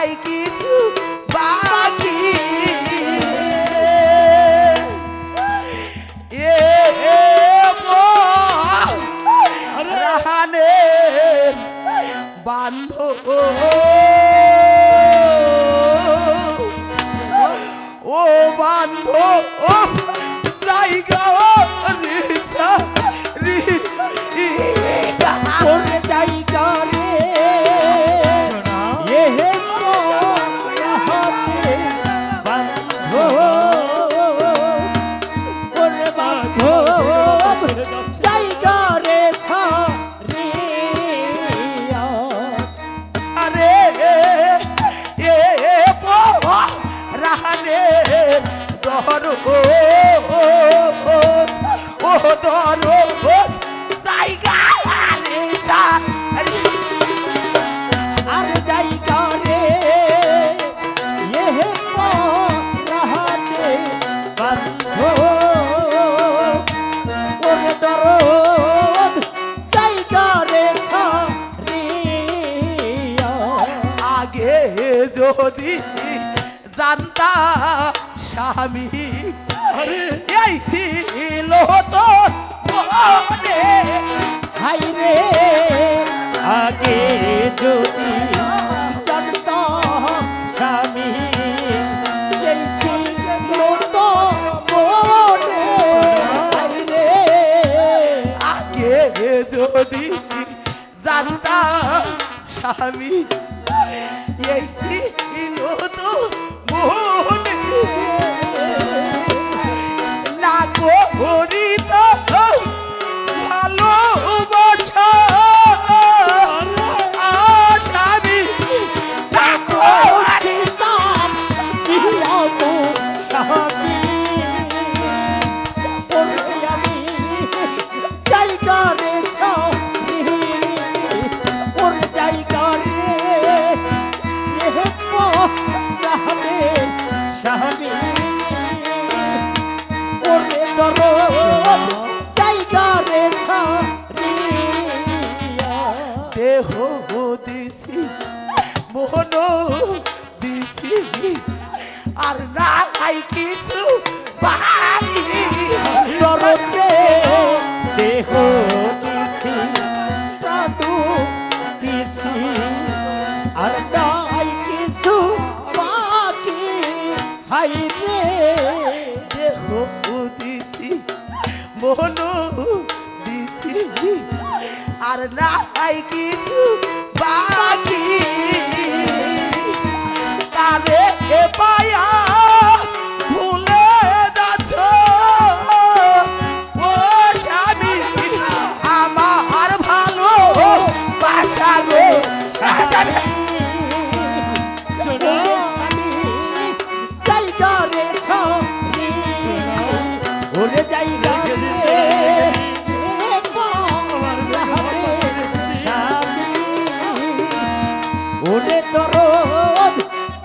নাই কিছু বাকি রাহানে বান্ধব ও বান্ধব জায়গা ওরে জায়গা রে এ হে রাহাতে বান্ধব ওরে বান্ধব জায়গা রে ছাড়িয়া আরে এ রাহানে দর ও দর জায়গা আর জায়গা রে এ হে রাহাতে বান্ধব ওরে দরদ জায়গা রে ছাড়িয়া আগে যদি জানতা স্বামী এই ছিল তোর মনে হাই রে আগে যদি জানতাম স্বামী এই ছিল তো মনে হাই রে আগে যদি জানতা স্বামী এই ছিল তো মনে না করিত ভালোবাসা স্বামী না ছিলাম নিহত স্বামী ওরে আমি জায়গা রে ছাড়ি ওরে জায়গা রে রাহাতে স্বামী ওরে দরদ জায়গা রে ছাড়িয়া দেহ দিছি মোহন দিছি আর নাই কিছু বাকি দরদে দেহ দিছি প্রাণু দিছি আর নাই কিছু বাকি হাই রে দেহ দিছি মোহন দিছি আর নাই কিছু বাকি তারে পায়া ভুলে যাচ্ছ ও স্বামী আমার ভালো বাসা গো সাজানে ওরে স্বামী জায়গা রে ছাড়ি ওরে জায়গা রে স্বামী ওরে দরদ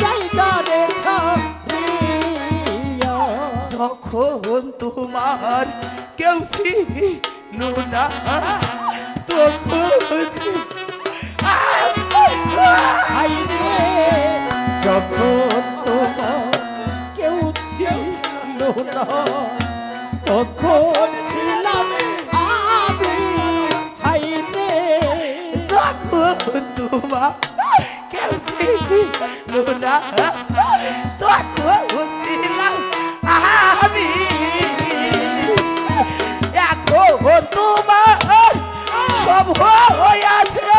জায়গা রে ছাড়িয়া যখন তোমার কেউ ছিল না তখন হাই রে যখন তোমার কেউ ছিল না তখন ছিলাম আমি হাই রে যখন তোমার কেউ ছিল না তখন ছিলাম আমি এখন তোমার সব হয়েছে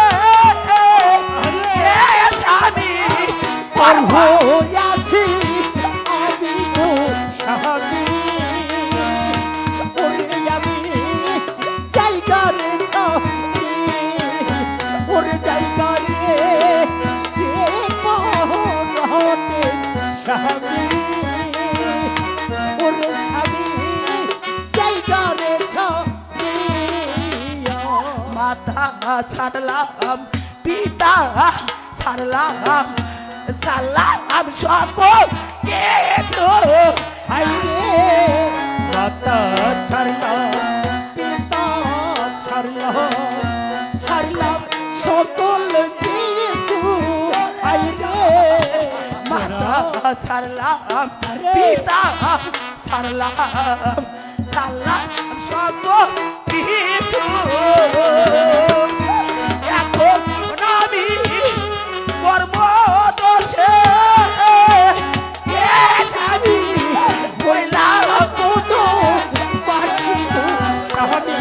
স্বামী পার হইয়াছি আমি তো স্বামী ওরে আমি জায়গা রে ছাড়ি ওরে জায়গা রে স্বামী ওরে স্বামী জায়গা রে ছাড়িয়া মাথা ছাড়লাম পিতা ছাড়লাম সালাম সকল কিছু হাই রে মাতা ছাড়লাম পিতা ছাড়লাম ছাড়লাম সকল কিছু হাই রে ছাড়লাম আরে। পিতা ছাড়লাম ছাড়লাম সকল কিছু এখন আমি কর্ম দোষে আমি বললাম কোনো বাসি তো স্বামী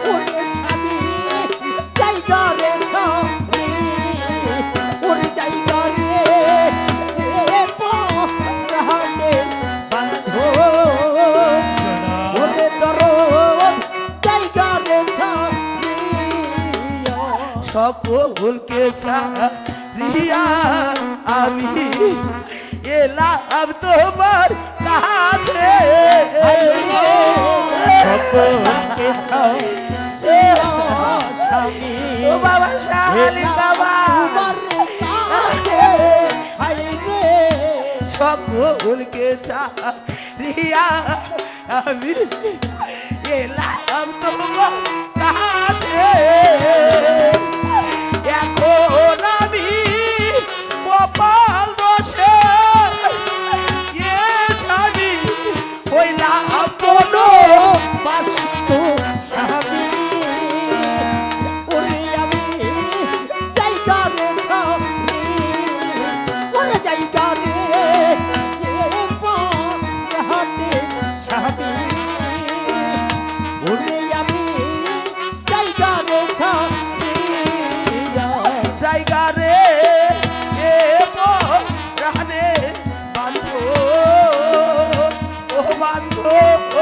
ওরে স্বামী জায়গা রে ছবি ওরে জায়গা রে পরাণে বান্ধো ওরে দরদ জায়গা রে ছবি সকলকে ছাড়িয়া আমি এলাম তোমার কাছে সকলকে স্বামী ও বাবা শাহালি বাবা সকলকে ছাড়িয়া আমি এলাম তোমার কাছে এখন আমি কপাল দোষে স্বামী হইলাম কোনো জায়গা রে এ প্রাণে বান্ধব ও বান্ধব